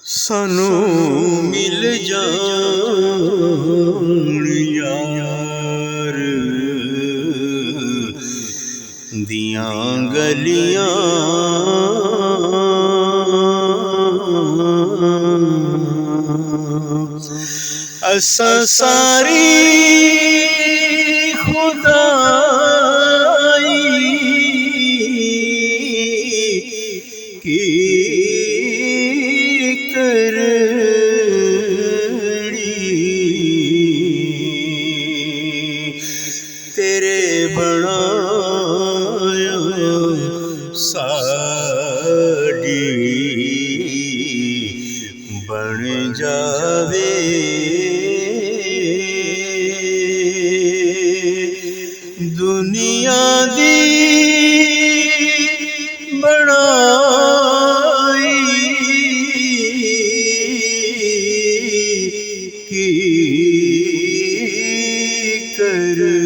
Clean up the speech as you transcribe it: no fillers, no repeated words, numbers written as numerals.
सानू मिल जान यार दियां गलियां असा सारी खुदाई की तेरे बनाया साड़ी बन जावे दुनिया दी बनाई की कर